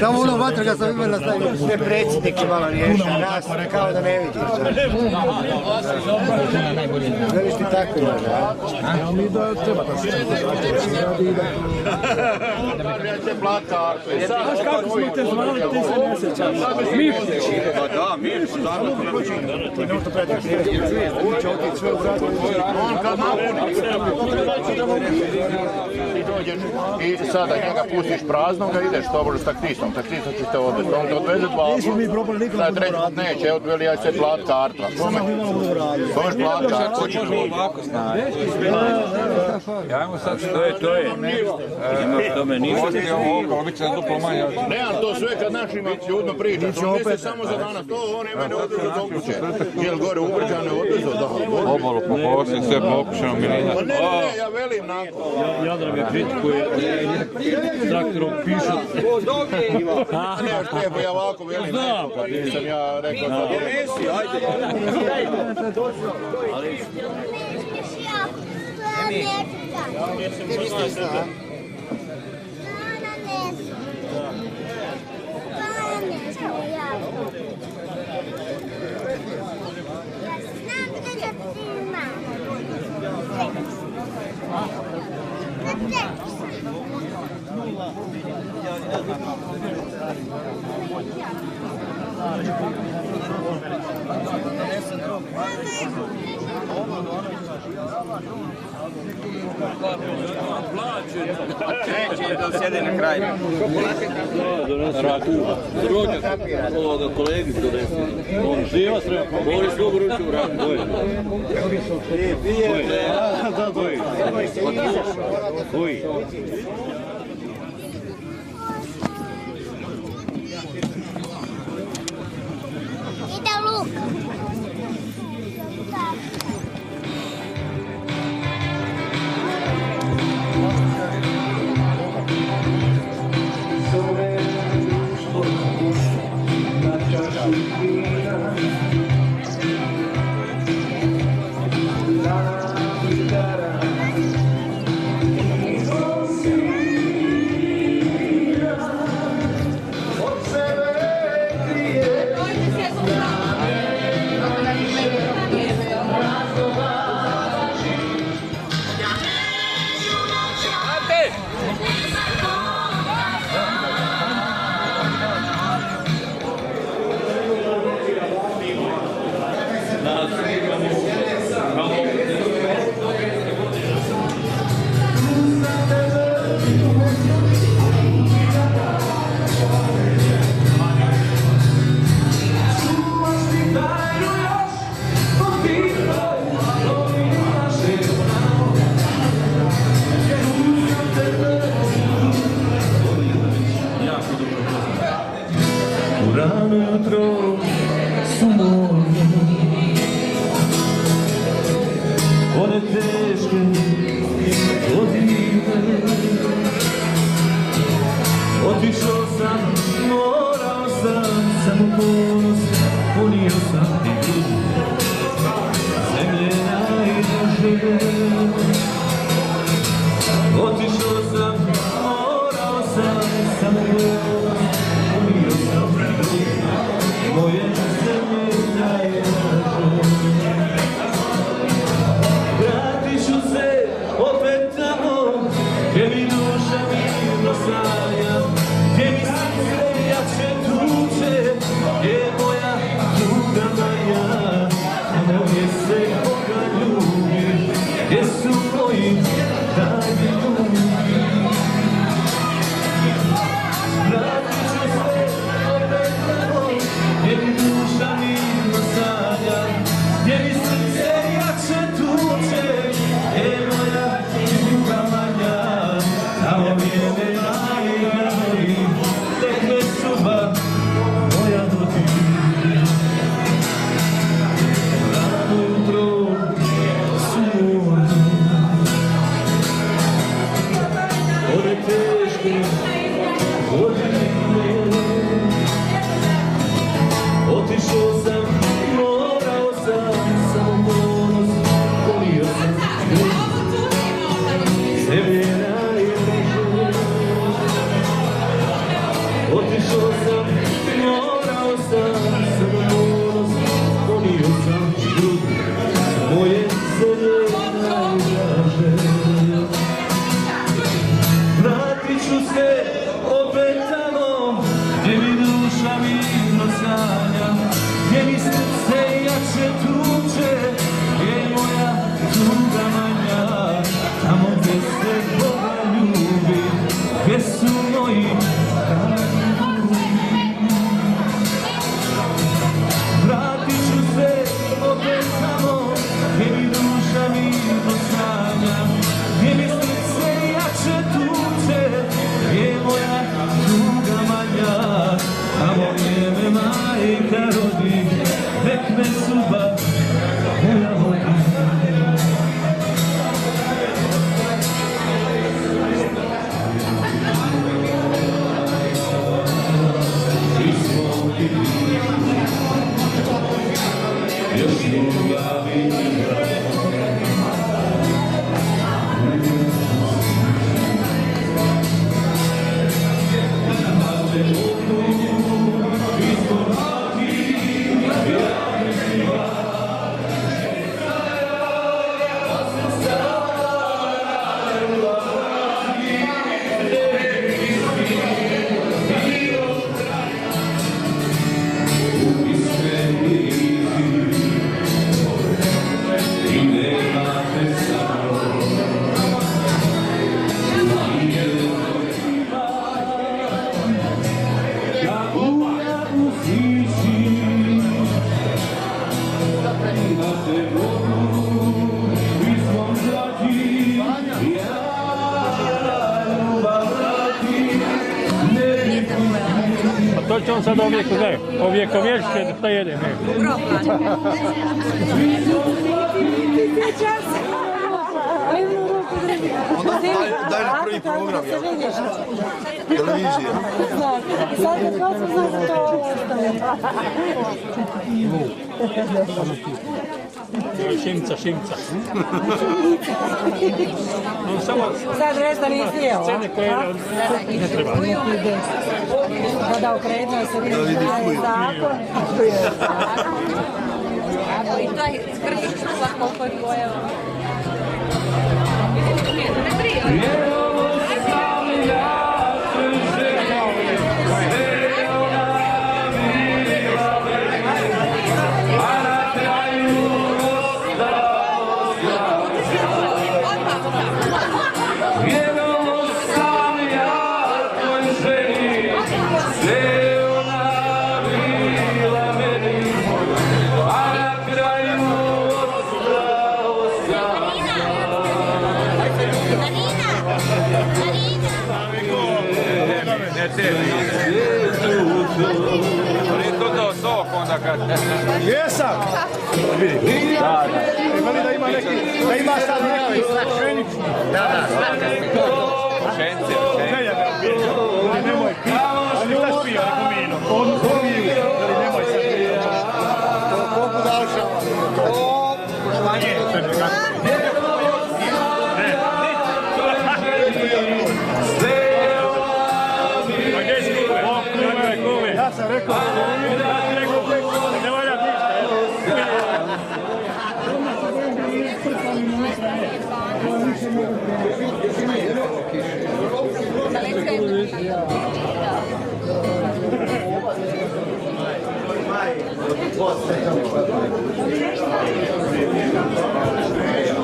Samo ono vatra kad sam imala stavio. Sve predsjednik je malo riješio, nas kao da ne vidiš. Želiš ti tako ima, da? Evo mi da treba da se radi da... Znaš kako smo te zvali, ti se ne sjećaš. Mir. Pa da, mir, stvarno. Nemo što pređeš, ti će otići sve u gradu. On kad napuni, ti dođeš i sada njega pustiš praznog, ideš to s taktistom će te odvesti. On te odveze dva. Nismo mi probali nikada Sad treći put neće, odveli ja će plat kartu. Samo imamo budu raditi. Možeš plat kartu. Hoćemo ovako snaditi. Ajmo sad što je. Ima što me ništa. Možete ovo, bit će duplo manje. Ne, ali to sve kad našim ljudima pričaš, on misli samo za danas, to on je mene odvezao do kuće. Jel gore ubrđane odvezao, da. Obolu poposlije, sve pokušamo milinati. Pa ne, ja velim nakon. Jadran me kritikuje, traktorom pišu. Ne, što ja ovako velim, pa nisam ja rekao da donesi, ajde. Neće da sjede na kraju. Ovoga kolegi donesi. On živa srema. Boli svog ruču u radu. Koji? Ide luk. Rano jutro su moje one teške godine. Otišao sam, morao sam, samo ponos, punio sam ti grudi. Zemlje najdraže. Otišao sam, morao sam, samo ponos, punio sam ti grudi. Moje zemlje najdraže. Vratit ću se opet tamo, gdje mi duša mirno sanja, gdje mi srce jače tuče, gdje je moja druga Maja. majka rodi, nek me suba moja vodi. Još ljubavi To će on sad ovjekovječiti šta jede. Onda daj na prvi program, jel? Televizija. Sad kad vas znam to ostaje. Šimca. Sad reći da nisi jeo, Scene koje ne treba. Da okrenuo se vidi da je zakon. I to je skrtiš koliko je bojeva. Jesam! Imali da ima neki, da ima sad neki pšenični. Da. Pšenice. Nemoj piti, ali šta spio, neko vino. On piju, ali nemoj sad piti. Koliko dašava? Manje. Ja sam rekao, ne valja ništa. Da.